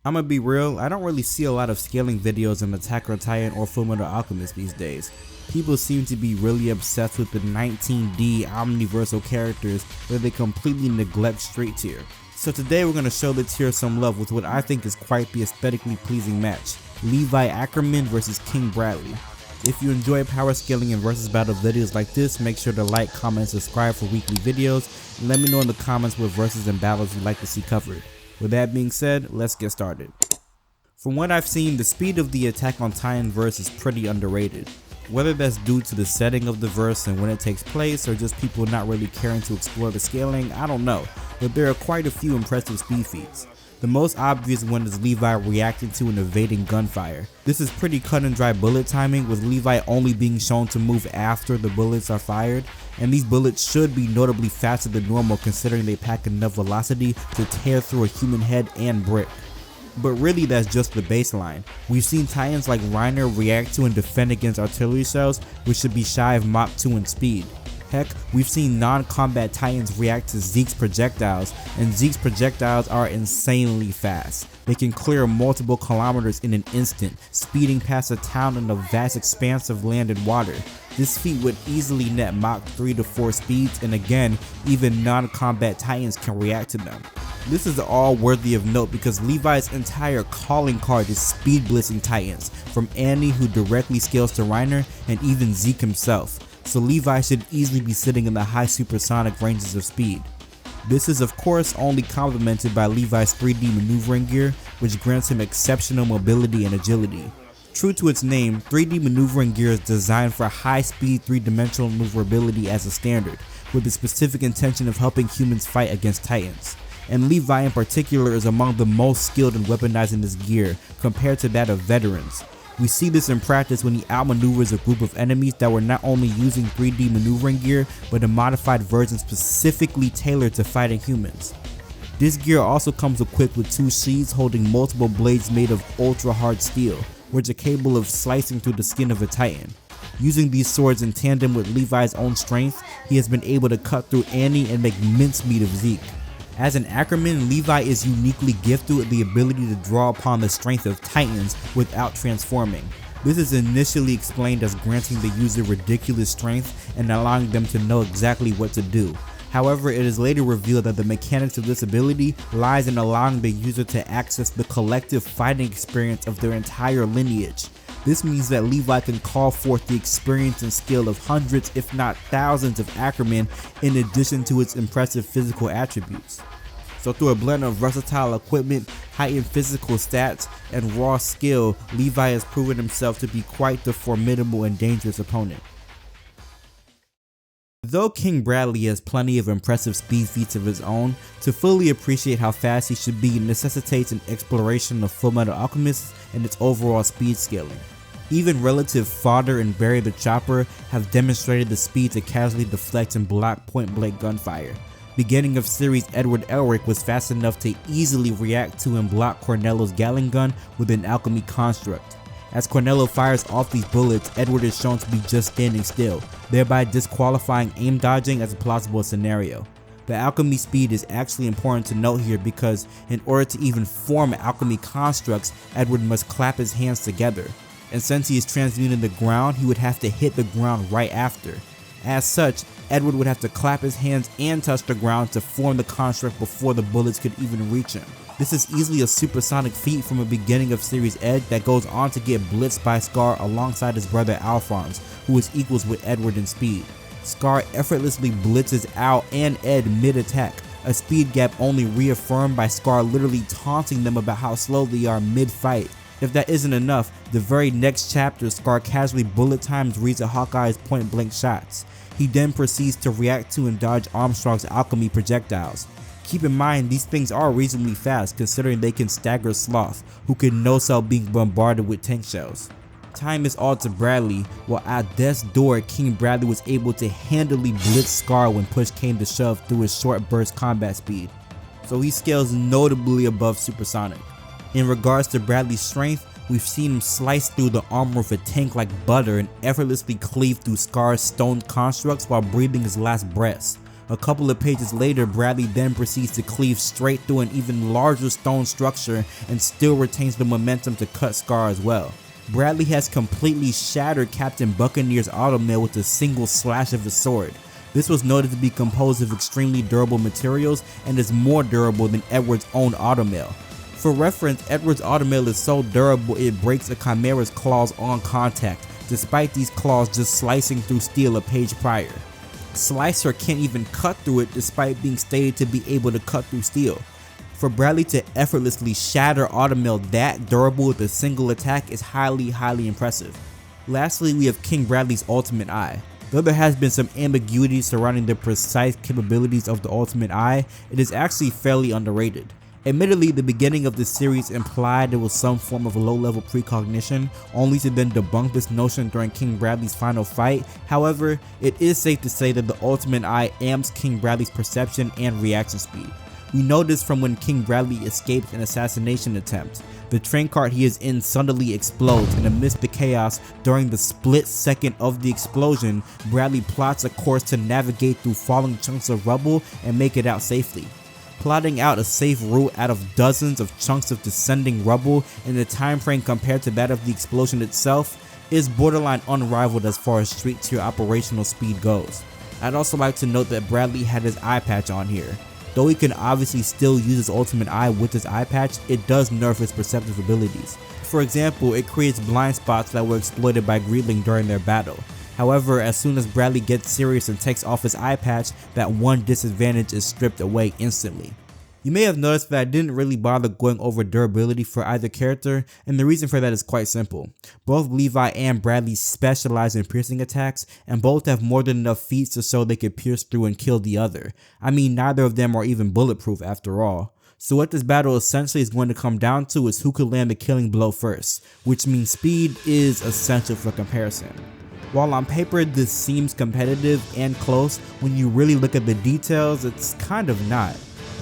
I'ma be real, I don't really see a lot of scaling videos in Attack on Titan or Fullmetal Alchemist these days. People seem to be really obsessed with the 19D omniversal characters where they completely neglect straight tier. So today we're going to show the tier some love with what I think is quite the aesthetically pleasing match, Levi Ackerman vs King Bradley. If you enjoy power scaling and versus battle videos like this, make sure to like, comment, and subscribe for weekly videos, and let me know in the comments what verses and battles you'd like to see covered. With that being said, let's get started. From what I've seen, the speed of the Attack on Titan verse is pretty underrated. Whether that's due to the setting of the verse and when it takes place, or just people not really caring to explore the scaling, I don't know, but there are quite a few impressive speed feats. The most obvious one is Levi reacting to and evading gunfire. This is pretty cut and dry bullet timing, with Levi only being shown to move after the bullets are fired, and these bullets should be notably faster than normal considering they pack enough velocity to tear through a human head and brick. But really that's just the baseline. We've seen Titans like Reiner react to and defend against artillery shells, which should be shy of Mach 2 in speed. Heck, we've seen non-combat Titans react to Zeke's projectiles, and Zeke's projectiles are insanely fast. They can clear multiple kilometers in an instant, speeding past a town in a vast expanse of land and water. This feat would easily net Mach 3 to 4 speeds, and again, even non-combat Titans can react to them. This is all worthy of note because Levi's entire calling card is speed blitzing Titans, from Annie, who directly scales to Reiner, and even Zeke himself. So Levi should easily be sitting in the high supersonic ranges of speed. This is of course only complemented by Levi's 3D maneuvering gear, which grants him exceptional mobility and agility. True to its name, 3D maneuvering gear is designed for high-speed 3-dimensional maneuverability as a standard, with the specific intention of helping humans fight against Titans. And Levi in particular is among the most skilled in weaponizing this gear compared to that of veterans. We see this in practice when he outmaneuvers a group of enemies that were not only using 3D maneuvering gear, but a modified version specifically tailored to fighting humans. This gear also comes equipped with 2 sheaths holding multiple blades made of ultra hard steel, which are capable of slicing through the skin of a Titan. Using these swords in tandem with Levi's own strength, he has been able to cut through Annie and make mincemeat of Zeke. As an Ackerman, Levi is uniquely gifted with the ability to draw upon the strength of Titans without transforming. This is initially explained as granting the user ridiculous strength and allowing them to know exactly what to do. However, it is later revealed that the mechanics of this ability lies in allowing the user to access the collective fighting experience of their entire lineage. This means that Levi can call forth the experience and skill of hundreds if not thousands of Ackermen in addition to its impressive physical attributes. So through a blend of versatile equipment, heightened physical stats, and raw skill, Levi has proven himself to be quite the formidable and dangerous opponent. Though King Bradley has plenty of impressive speed feats of his own, to fully appreciate how fast he should be necessitates an exploration of Fullmetal Alchemist and its overall speed scaling. Even relative Fodder and Barry the Chopper have demonstrated the speed to casually deflect and block point-blank gunfire. Beginning of series Edward Elric was fast enough to easily react to and block Cornello's Gatling gun with an alchemy construct. As Cornello fires off these bullets, Edward is shown to be just standing still, thereby disqualifying aim dodging as a plausible scenario. The alchemy speed is actually important to note here because in order to even form alchemy constructs, Edward must clap his hands together. And since he is transmuting the ground, he would have to hit the ground right after. As such, Edward would have to clap his hands and touch the ground to form the construct before the bullets could even reach him. This is easily a supersonic feat from a beginning of series Ed that goes on to get blitzed by Scar alongside his brother Alphonse, who is equals with Edward in speed. Scar effortlessly blitzes Al and Ed mid-attack, a speed gap only reaffirmed by Scar literally taunting them about how slow they are mid-fight. If that isn't enough, the very next chapter, Scar casually bullet times reads a Hawkeye's point-blank shots. He then proceeds to react to and dodge Armstrong's alchemy projectiles. Keep in mind, these things are reasonably fast considering they can stagger Sloth, who can no-sell being bombarded with tank shells. Time is all to Bradley, while at death's door, King Bradley was able to handily blitz Scar when push came to shove through his short burst combat speed. So he scales notably above supersonic. In regards to Bradley's strength, we've seen him slice through the armor of a tank like butter and effortlessly cleave through Scar's stone constructs while breathing his last breaths. A couple of pages later, Bradley then proceeds to cleave straight through an even larger stone structure and still retains the momentum to cut Scar as well. Bradley has completely shattered Captain Buccaneer's automail with a single slash of his sword. This was noted to be composed of extremely durable materials and is more durable than Edward's own automail. For reference, Edward's automail is so durable it breaks a Chimera's claws on contact, despite these claws just slicing through steel a page prior. Slicer can't even cut through it despite being stated to be able to cut through steel. For Bradley to effortlessly shatter automail that durable with a single attack is highly impressive. Lastly, we have King Bradley's ultimate eye. Though there has been some ambiguity surrounding the precise capabilities of the ultimate eye, it is actually fairly underrated. Admittedly, the beginning of the series implied there was some form of low-level precognition, only to then debunk this notion during King Bradley's final fight. However, it is safe to say that the ultimate eye amps King Bradley's perception and reaction speed. We know this from when King Bradley escapes an assassination attempt. The train cart he is in suddenly explodes, and amidst the chaos during the split second of the explosion, Bradley plots a course to navigate through falling chunks of rubble and make it out safely. Plotting out a safe route out of dozens of chunks of descending rubble in a time frame compared to that of the explosion itself is borderline unrivaled as far as street tier operational speed goes. I'd also like to note that Bradley had his eye patch on here. Though he can obviously still use his ultimate eye with his eye patch, it does nerf his perceptive abilities. For example, it creates blind spots that were exploited by Greedling during their battle. However, as soon as Bradley gets serious and takes off his eye patch, that one disadvantage is stripped away instantly. You may have noticed that I didn't really bother going over durability for either character, and the reason for that is quite simple. Both Levi and Bradley specialize in piercing attacks, and both have more than enough feats to show they could pierce through and kill the other. I mean, neither of them are even bulletproof after all. So what this battle essentially is going to come down to is who could land the killing blow first, which means speed is essential for comparison. While on paper this seems competitive and close, when you really look at the details, it's kind of not.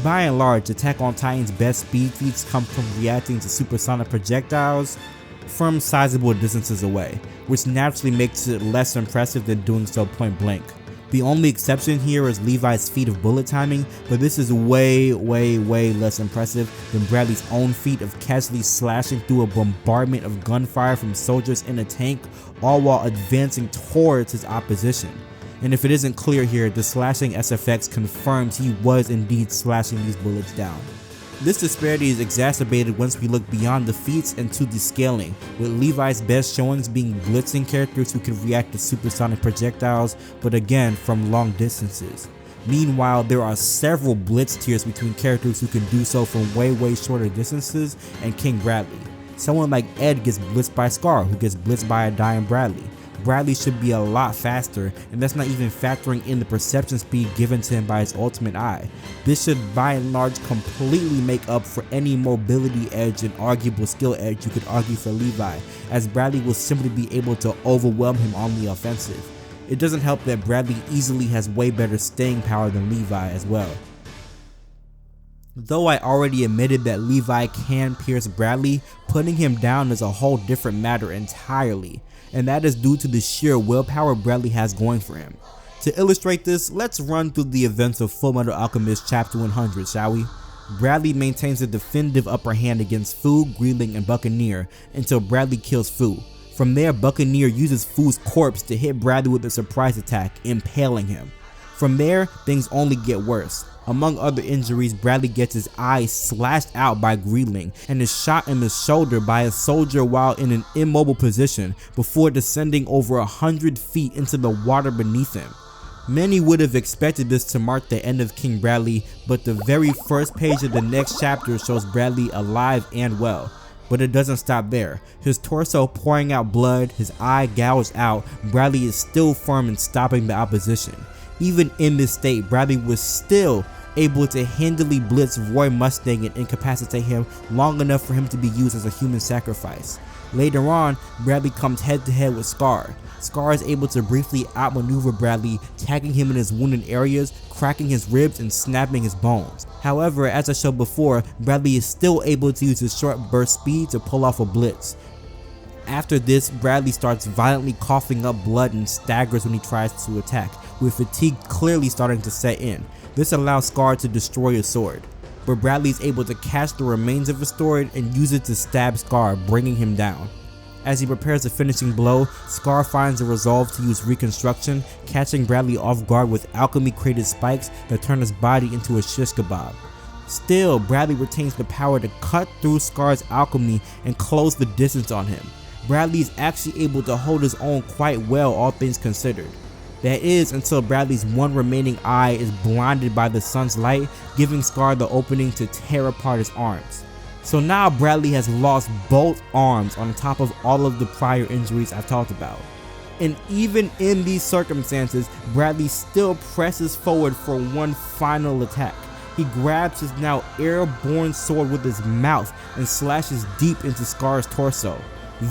By and large, Attack on Titan's best speed feats come from reacting to supersonic projectiles from sizable distances away, which naturally makes it less impressive than doing so point blank. The only exception here is Levi's feat of bullet timing, but this is way less impressive than Bradley's own feat of casually slashing through a bombardment of gunfire from soldiers in a tank, all while advancing towards his opposition. And if it isn't clear here, the slashing SFX confirms he was indeed slashing these bullets down. This disparity is exacerbated once we look beyond the feats and to the scaling, with Levi's best showings being blitzing characters who can react to supersonic projectiles, but again from long distances. Meanwhile, there are several blitz tiers between characters who can do so from way shorter distances and King Bradley. Someone like Ed gets blitzed by Scar, who gets blitzed by a dying Bradley. Bradley should be a lot faster, and that's not even factoring in the perception speed given to him by his ultimate eye. This should by and large completely make up for any mobility edge and arguable skill edge you could argue for Levi, as Bradley will simply be able to overwhelm him on the offensive. It doesn't help that Bradley easily has way better staying power than Levi as well. Though I already admitted that Levi can pierce Bradley, putting him down is a whole different matter entirely, and that is due to the sheer willpower Bradley has going for him. To illustrate this, let's run through the events of Fullmetal Alchemist chapter 100, shall we? Bradley maintains a definitive upper hand against Fu, Greedling, and Buccaneer until Bradley kills Fu. From there, Buccaneer uses Fu's corpse to hit Bradley with a surprise attack, impaling him. From there, things only get worse. Among other injuries, Bradley gets his eye slashed out by Greedling and is shot in the shoulder by a soldier while in an immobile position before descending over 100 feet into the water beneath him. Many would have expected this to mark the end of King Bradley, but the very first page of the next chapter shows Bradley alive and well. But it doesn't stop there. His torso pouring out blood, his eye gouged out, Bradley is still firm in stopping the opposition. Even in this state, Bradley was still able to handily blitz Roy Mustang and incapacitate him long enough for him to be used as a human sacrifice. Later on, Bradley comes head to head with Scar. Scar is able to briefly outmaneuver Bradley, tagging him in his wounded areas, cracking his ribs, and snapping his bones. However, as I showed before, Bradley is still able to use his short burst speed to pull off a blitz. After this, Bradley starts violently coughing up blood and staggers when he tries to attack, with fatigue clearly starting to set in. This allows Scar to destroy his sword, but Bradley is able to catch the remains of his sword and use it to stab Scar, bringing him down. As he prepares a finishing blow, Scar finds the resolve to use reconstruction, catching Bradley off guard with alchemy-created spikes that turn his body into a shish kebab. Still, Bradley retains the power to cut through Scar's alchemy and close the distance on him. Bradley is actually able to hold his own quite well, all things considered. That is, until Bradley's one remaining eye is blinded by the sun's light, giving Scar the opening to tear apart his arms. So now Bradley has lost both arms on top of all of the prior injuries I've talked about. And even in these circumstances, Bradley still presses forward for one final attack. He grabs his now airborne sword with his mouth and slashes deep into Scar's torso.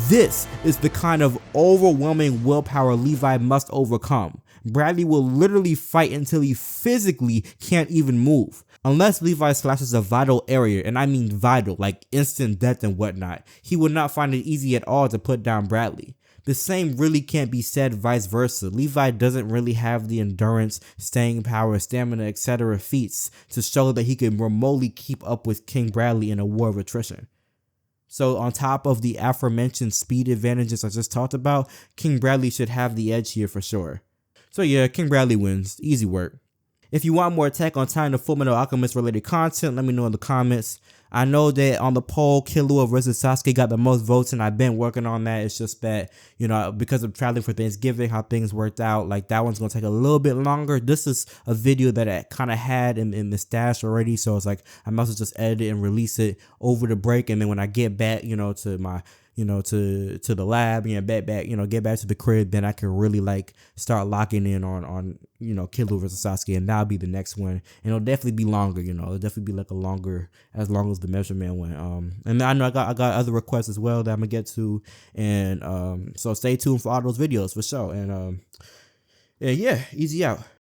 This is the kind of overwhelming willpower Levi must overcome. Bradley will literally fight until he physically can't even move. Unless Levi slashes a vital area, and I mean vital, like instant death and whatnot, he will not find it easy at all to put down Bradley. The same really can't be said vice versa. Levi doesn't really have the endurance, staying power, stamina, etc. feats to show that he can remotely keep up with King Bradley in a war of attrition. So on top of the aforementioned speed advantages I just talked about, King Bradley should have the edge here for sure. So yeah, King Bradley wins. Easy work. If you want more Attack on Titan or Fullmetal Alchemist related content, let me know in the comments. I know that on the poll, Killua versus Sasuke got the most votes, and I've been working on that. It's just that, you know, because of traveling for Thanksgiving, how things worked out, like that one's going to take a little bit longer. This is a video that I kind of had in the stash already, so it's like I might as well just edit it and release it over the break, and then when I get back, you know, to my to the lab, get back to the crib, then I can really like start locking in on Killua versus Sasuke, and that'll be the next one. And it'll definitely be longer, it'll definitely be like as long as the measurement one. And I know I got other requests as well that I'm gonna get to, and so stay tuned for all those videos for sure. And yeah, easy out.